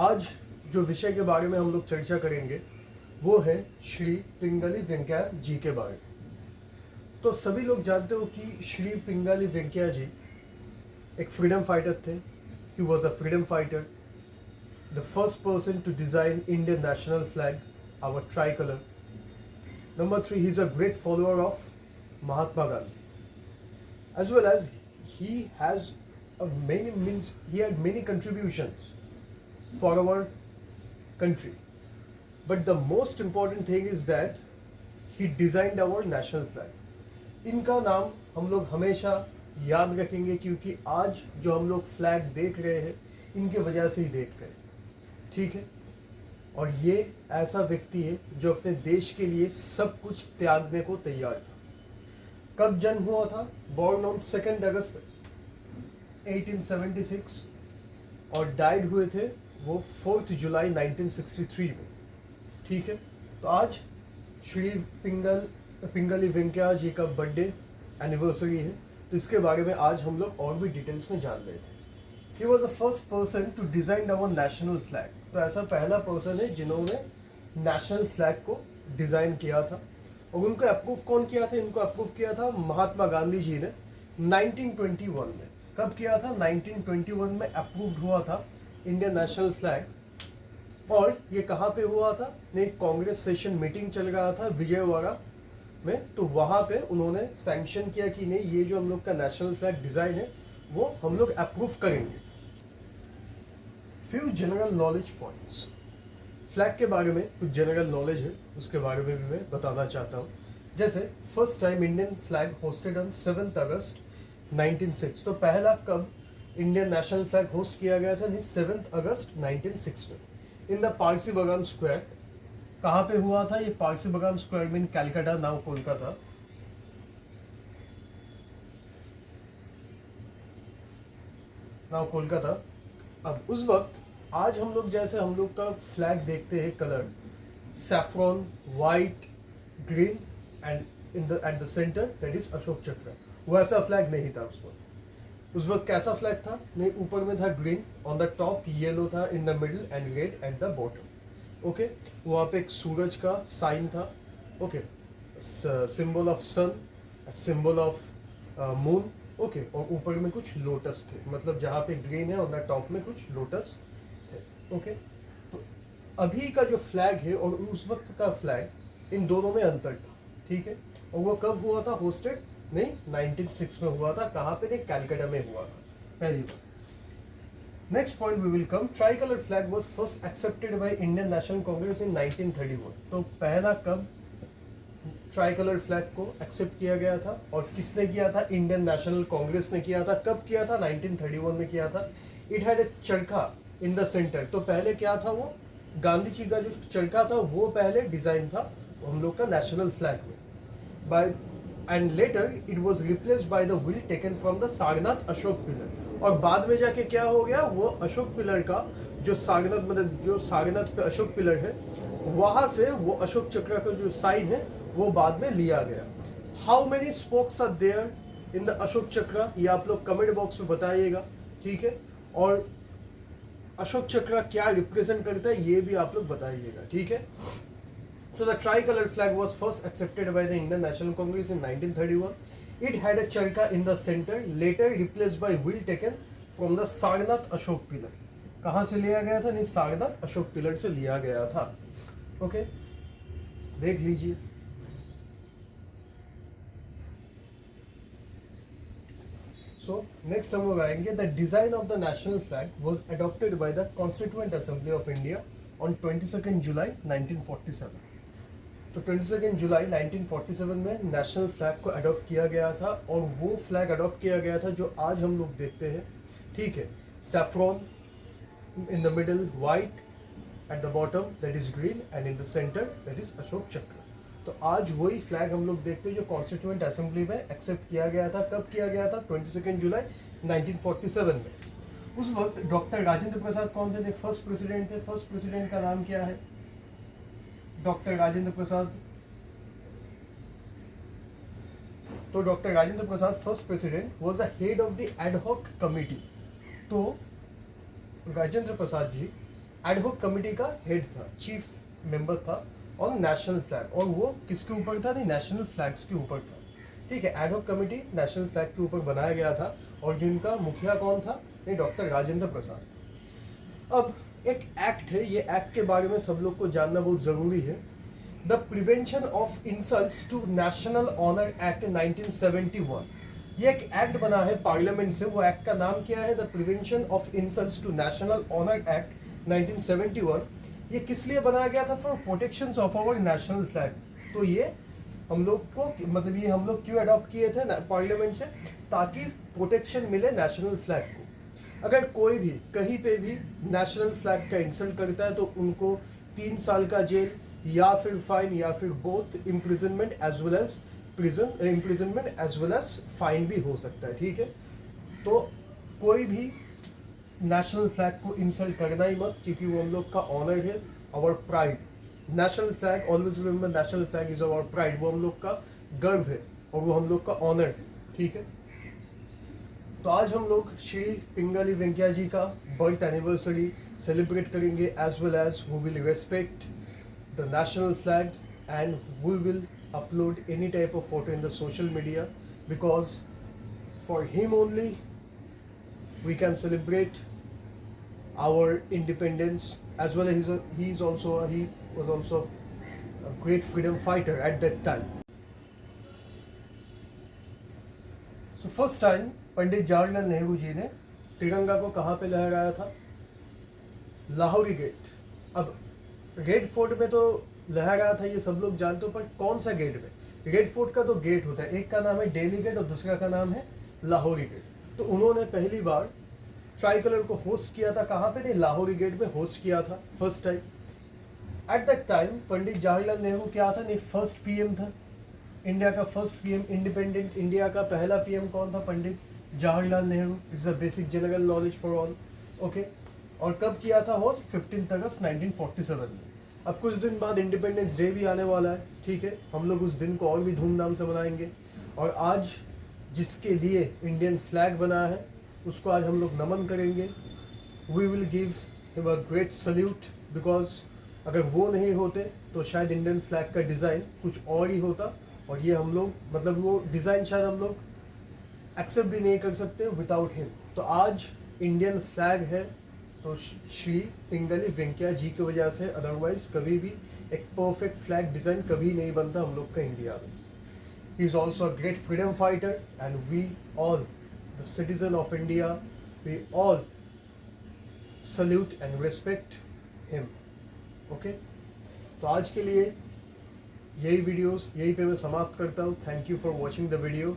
आज जो विषय के बारे में हम लोग चर्चा करेंगे वो है श्री पिंगली वेंकैया जी के बारे में। तो सभी लोग जानते हो कि श्री पिंगली वेंकैया जी एक फ्रीडम फाइटर थे। He was a freedom fighter, the first person to design Indian national flag, our tricolour. Number 3, he is a great follower of Mahatma Gandhi, as well as he has he had many contributions for our country, but the most important thing is that he designed our national flag। इनका नाम हम लोग हमेशा याद रखेंगे क्योंकि आज जो हम लोग फ्लैग देख रहे हैं इनके वजह से ही देख रहे हैं, ठीक है। और ये ऐसा व्यक्ति है जो अपने देश के लिए सब कुछ त्यागने को तैयार था। कब जन्म हुआ था? बॉर्न ऑन 2 अगस्त 1876 और डाइड हुए थे वो 4 जुलाई 1963 में, ठीक है। तो आज श्री पिंगली वेंकैया जी का बर्थडे एनिवर्सरी है, तो इसके बारे में आज हम लोग और भी डिटेल्स में जान रहे थे। He was the first person to design our national flag. तो ऐसा पहला पर्सन है जिन्होंने नेशनल फ्लैग को डिजाइन किया था। और उनको अप्रूव कौन किया था? इनको अप्रूव किया था महात्मा गांधी जी ने 1921 में। कब किया था? 1921 में अप्रूव्ड हुआ था इंडियन नेशनल फ्लैग। और ये कहाँ पे हुआ था? एक कांग्रेस सेशन मीटिंग चल रहा था विजयवाड़ा में, तो वहाँ पे उन्होंने सैंक्शन किया कि नहीं, ये जो हम लोग का नेशनल फ्लैग डिजाइन है वो हम लोग अप्रूव करेंगे। Few general knowledge points. Flag के बारे में कुछ जनरल नॉलेज है, उसके बारे में भी मैं बताना चाहता हूँ। जैसे first time Indian flag hosted on 7 अगस्त 1906। तो पहला कब इंडियन नेशनल फ्लैग होस्ट किया गया था? 7 अगस्त 1906 में इन द पारसी बागान स्क्वायर। कहाँ पे हुआ था ये? पारसी बागान स्क्वायर में इन कैलकाटा, नाउ कोलकाता। नाउ कोलकाता। अब उस वक्त आज हम लोग जैसे हम लोग का फ्लैग देखते हैं colour saffron, white, green and in the at the centre that is Ashok चक्र, वैसा फ्लैग नहीं था उस वक्त। उस वक्त कैसा फ्लैग था? नहीं, ऊपर में था green, on the top yellow था, in the middle and red at the bottom. Okay, वहाँ पे एक सूरज का साइन था। Okay, symbol of sun, symbol of moon. Okay, और ऊपर में कुछ लोटस थे, मतलब जहाँ पे ग्रीन है ऑन द टॉप में कुछ लोटस थे। ओके, तो अभी का जो फ्लैग है और उस वक्त का फ्लैग, इन दोनों में अंतर था, ठीक है। और वो कब हुआ था होस्टेड? नहीं, 1906 में हुआ था। कहाँ पे? नहीं, कैलकाटा में हुआ था पहली बार। Next point we will come, tricolour flag was first accepted by Indian National Congress in 1931। तो पहला कब ट्राई कलर फ्लैग को एक्सेप्ट किया गया था और किसने किया था? इंडियन नेशनल कांग्रेस ने किया था। कब किया था? 1931 में किया था। इट हैड ए चरखा इन द सेंटर। तो पहले क्या था? वो गांधी जी का जो चरखा था वो पहले डिजाइन था हम लोग का नेशनल फ्लैग में। By and later it was replaced by the wheel taken from the Sarnath Ashok pillar. और बाद में जाके क्या हो गया? वो अशोक पिलर का जो सारनाथ, मतलब जो सारनाथ पे अशोक पिलर है, वहां से वो अशोक चक्र का जो साइन है वो बाद में लिया गया। How many spokes are there in the Ashok Chakra? ये आप लोग कमेंट बॉक्स में बताइएगा, ठीक है। और अशोक चक्र क्या रिप्रेजेंट करता है ये भी आप लोग बताइएगा, ठीक है। So the tricolor flag was first accepted by the Indian National Congress in 1931. It had a charkha in the center, later replaced by wheel taken from the Sarnath Ashok pillar. कहाँ से लिया गया था? नहीं, सारनाथ अशोक पिलर से लिया गया था। ओके, देख लीजिए। So next हम लोग आएंगे, the design of the national flag was adopted by the Constituent Assembly of India on 22nd July 1947. तो 22 जुलाई 1947 में नेशनल फ्लैग को अडॉप्ट किया गया था। और वो फ्लैग अडॉप्ट किया गया था जो आज हम लोग देखते हैं, ठीक है। Saffron in the middle, white eight the bottom that is green and in the centre that is Ashok चक्र। तो आज वही फ्लैग हम लोग देखते हैं जो कॉन्स्टिट्यूएंट असेंबली में एक्सेप्ट किया गया था। कब किया गया था? 22 जुलाई 1947 में। उस वक्त डॉक्टर राजेंद्र प्रसाद कौन थे? फर्स्ट प्रेसिडेंट थे। फर्स्ट प्रेसिडेंट का नाम क्या है? डॉक्टर राजेंद्र प्रसाद। तो doctor Rajendra Prasad first president was the head of the ad hoc committee. तो राजेंद्र प्रसाद जी एडहॉक कमेटी का हेड था, चीफ मेंबर था ऑन नेशनल फ्लैग, और वो किसके ऊपर था? नहीं, नेशनल फ्लैग्स के ऊपर था। ठीक है, एडहॉक कमेटी नेशनल फ्लैग के ऊपर बनाया गया था, और जिनका मुखिया कौन था? नहीं, डॉक्टर राजेंद्र प्रसाद। अब एक एक्ट है, ये एक्ट के बारे में सब लोग को जानना बहुत ज़रूरी है। The prevention of insults to national honour act 1971, ये एक एक्ट बना है पार्लियामेंट से। वो एक्ट का नाम क्या है? The prevention of insults to national honour act 1971। ये किस लिए बनाया गया था? For protection of our national flag. तो ये हम लोग को, मतलब ये हम लोग क्यों अडॉप्ट किए थे पार्लियामेंट से? ताकि प्रोटेक्शन मिले नेशनल फ्लैग को। अगर कोई भी कहीं पे भी नेशनल फ्लैग का इंसल्ट करता है तो उनको 3 साल का जेल या फिर फाइन या फिर both imprisonment as well as imprisonment as well as fine भी हो सकता है। ठीक है, तो कोई भी नेशनल फ्लैग को इंसल्ट करना ही मत, क्योंकि वो हम लोग का ऑनर है, our pride. National flag, always remember, national flag is our pride. वो हम लोग का गर्व है और वो हम लोग का ऑनर है। ठीक है, तो आज हम लोग श्री पिंगली वेंकैया जी का बर्थ एनिवर्सरी सेलिब्रेट करेंगे, as well as we will respect the national flag and we will upload any type of photo in the social media, because for him only we can celebrate our independence, as well as he was also a great freedom fighter at that time. So first time पंडित जवाहरलाल नेहरू जी ने तिरंगा को कहाँ पे लहराया था? Lahori gate. अब red fort में तो लहराया था, ये सब लोग जानते हो, पर कौन सा गेट में? रेड फोर्ट का तो गेट होता है, एक का नाम है दिल्ली गेट और दूसरा का नाम है लाहौरी गेट। तो उन्होंने पहली बार ट्राई कलर को होस्ट किया था कहाँ पे? नहीं, लाहौरी गेट में होस्ट किया था first time. At that time Pandit Jawaharlal Nehru क्या था? नहीं, फर्स्ट पीएम था, इंडिया का फर्स्ट पीएम। इंडिपेंडेंट इंडिया का पहला पीएम कौन था? Pandit Jawaharlal Nehru. It's a basic general knowledge for all. Okay, और कब किया था होस्ट? 15 अगस्त 1947 में। अब कुछ दिन बाद इंडिपेंडेंस डे भी आने वाला है। ठीक है, हम लोग उस दिन को और भी धूमधाम से मनाएंगे, और आज जिसके लिए इंडियन फ्लैग बना है उसको आज हम लोग नमन करेंगे। We will give him a great salute, because अगर वो नहीं होते तो शायद इंडियन फ्लैग का डिज़ाइन कुछ और ही होता, और ये हम लोग, मतलब वो डिज़ाइन शायद हम लोग एक्सेप्ट भी नहीं कर सकते विदाउट हिम। तो आज इंडियन फ्लैग है तो श्री पिंगली वेंकैया जी की वजह से, अदरवाइज कभी भी एक परफेक्ट फ्लैग डिज़ाइन कभी नहीं बनता हम लोग का इंडिया में। He is also a great freedom fighter, and we all the citizen of India, we all salute and respect him. Okay, तो आज के लिए यही वीडियोस यहीं पे मैं समाप्त करता हूँ। Thank you for watching the video.